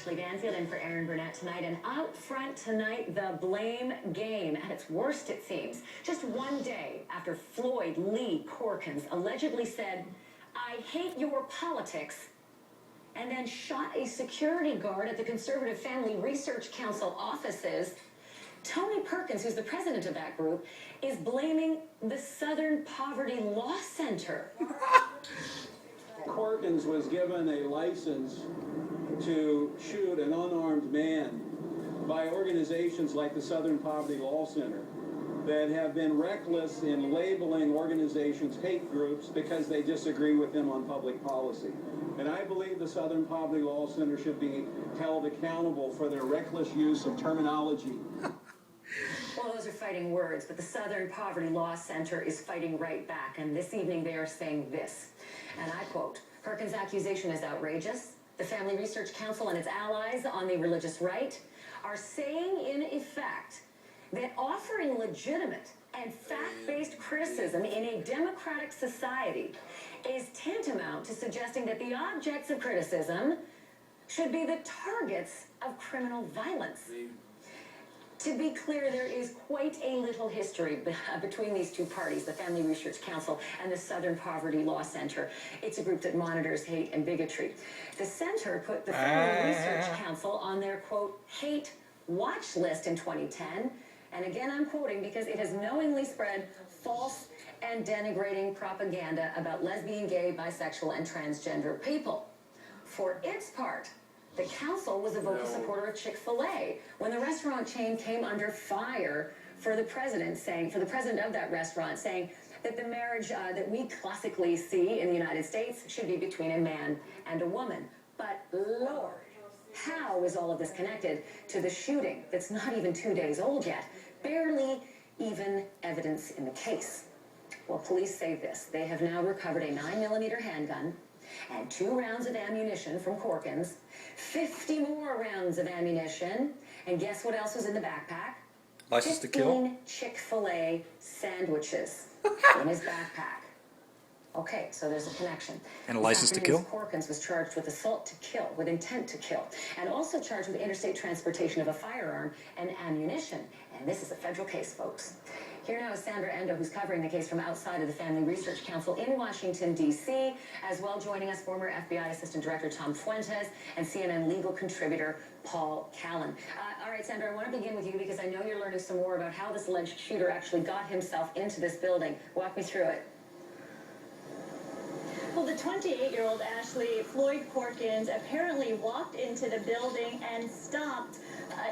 Ashley Danfield in for Aaron Burnett tonight. And out front tonight, the blame game at its worst, it seems. Just one day after Floyd Lee Perkins allegedly said, "I hate your politics," and then shot a security guard at the Conservative Family Research Council offices, Tony Perkins, who's the president of that group, is blaming the Southern Poverty Law Center. Perkins was given a license to shoot an unarmed man by organizations like the Southern Poverty Law Center that have been reckless in labeling organizations hate groups because they disagree with them on public policy. And I believe the Southern Poverty Law Center should be held accountable for their reckless use of terminology. Well, those are fighting words, but the Southern Poverty Law Center is fighting right back. And this evening they are saying this, and I quote, "Perkins' accusation is outrageous. The Family Research Council and its allies on the religious right are saying in effect that offering legitimate and fact-based criticism in a democratic society is tantamount to suggesting that the objects of criticism should be the targets of criminal violence." To be clear, there is quite a little history between these two parties, the Family Research Council and the Southern Poverty Law Center. It's a group that monitors hate and bigotry. The center put the Family Research Council on their, quote, hate watch list in 2010. And again, I'm quoting because it has knowingly spread false and denigrating propaganda about lesbian, gay, bisexual, and transgender people. For its part, the council was a vocal supporter of Chick-fil-A when the restaurant chain came under fire for the president of that restaurant saying that the marriage that we classically see in the United States should be between a man and a woman. But Lord, how is all of this connected to the shooting that's not even 2 days old yet? Barely even evidence in the case. Well, police say this. They have now recovered a 9mm handgun and 2 rounds of ammunition from Perkins, 50 more rounds of ammunition, and guess what else was in the backpack? License to kill? 15 Chick-fil-A sandwiches in his backpack. Okay, so there's a connection. And a license to kill? Perkins was charged with assault to kill, with intent to kill, and also charged with interstate transportation of a firearm and ammunition. And this is a federal case, folks. Here now is Sandra Endo, who's covering the case from outside of the Family Research Council in Washington, D.C. As well, joining us, former FBI Assistant Director Tom Fuentes and CNN legal contributor Paul Callan. All right, Sandra, I want to begin with you because I know you're learning some more about how this alleged shooter actually got himself into this building. Walk me through it. Well, the 28-year-old Ashley Floyd Perkins apparently walked into the building and stopped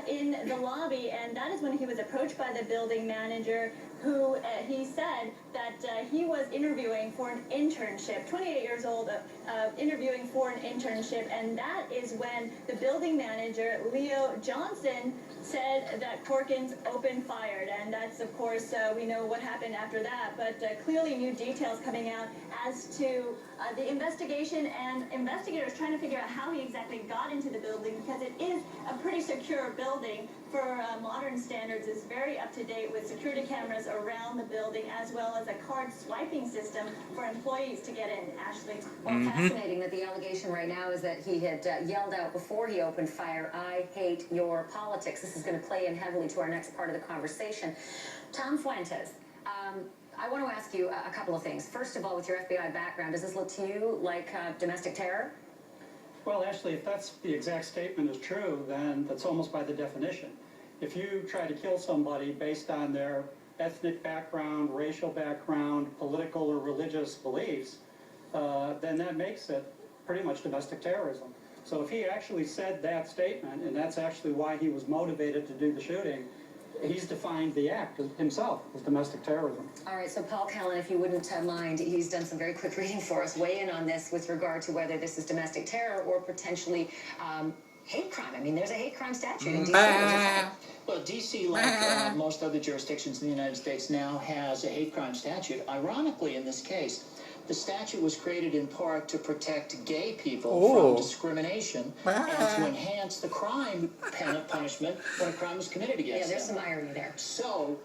in the lobby, and that is when he was approached by the building manager, who he said that he was interviewing for an internship, 28 years old, interviewing for an internship, and that is when the building manager, Leo Johnson, said that Perkins opened fire, and that's, of course, we know what happened after that, but clearly new details coming out as to the investigation and investigators trying to figure out how he exactly got into the building, because it is a pretty secure building for modern standards. Is very up to date with security cameras around the building, as well as a card swiping system for employees to get in. Ashley. Well, fascinating that the allegation right now is that he had yelled out before he opened fire, "I hate your politics." This is going to play in heavily to our next part of the conversation. Tom Fuentes, I want to ask you a couple of things. First of all, with your FBI background, does this look to you like domestic terror? Well, actually, if that's the exact statement is true, then that's almost by the definition. If you try to kill somebody based on their ethnic background, racial background, political or religious beliefs, then that makes it pretty much domestic terrorism. So if he actually said that statement, and that's actually why he was motivated to do the shooting, he's defined the act himself as domestic terrorism. All right, so Paul Callan, if you wouldn't mind, he's done some very quick reading for us. Weigh in on this with regard to whether this is domestic terror or potentially hate crime. I mean, there's a hate crime statute in D.C. Well, D.C., like most other jurisdictions in the United States now, has a hate crime statute. Ironically, in this case, the statute was created in part to protect gay people from discrimination and to enhance the crime punishment when a crime is committed against them. Yeah, there's some irony there. So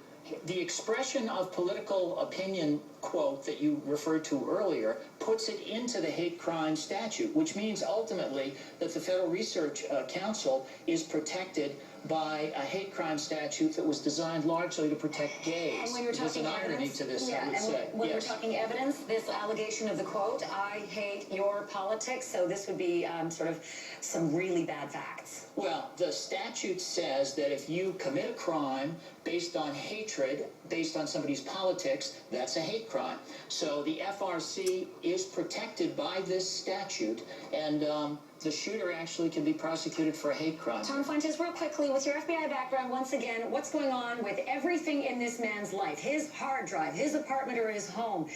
the expression of political opinion quote that you referred to earlier puts it into the hate crime statute, which means ultimately that the Federal Research Council is protected by a hate crime statute that was designed largely to protect gays. And when you're There's talking an irony evidence, to this, yeah, I would and say. when Yes. we're talking evidence, this allegation of the quote, I hate your politics, so this would be sort of some really bad facts. Well, the statute says that if you commit a crime based on hatred, based on somebody's politics, that's a hate crime. So the FRC is protected by this statute, and the shooter actually can be prosecuted for a hate crime. Tom Fuentes, real quickly, with your FBI background, once again, what's going on with everything in this man's life? His hard drive, his apartment or his home,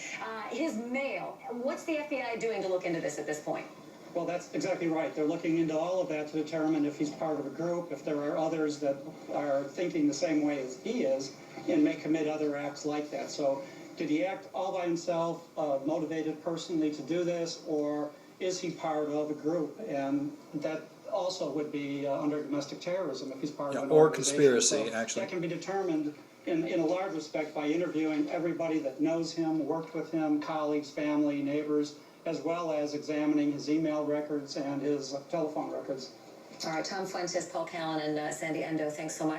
his mail. What's the FBI doing to look into this at this point? Well, that's exactly right. They're looking into all of that to determine if he's part of a group, if there are others that are thinking the same way as he is and may commit other acts like that. So did he act all by himself, motivated personally to do this, or is he part of a group? And that also would be under domestic terrorism if he's part of an or organization. conspiracy, So actually. that can be determined in a large respect by interviewing everybody that knows him, worked with him, colleagues, family, neighbors, as well as examining his email records and his telephone records. All right, Tom Fuentes, Paul Callan, and Sandy Endo, thanks so much.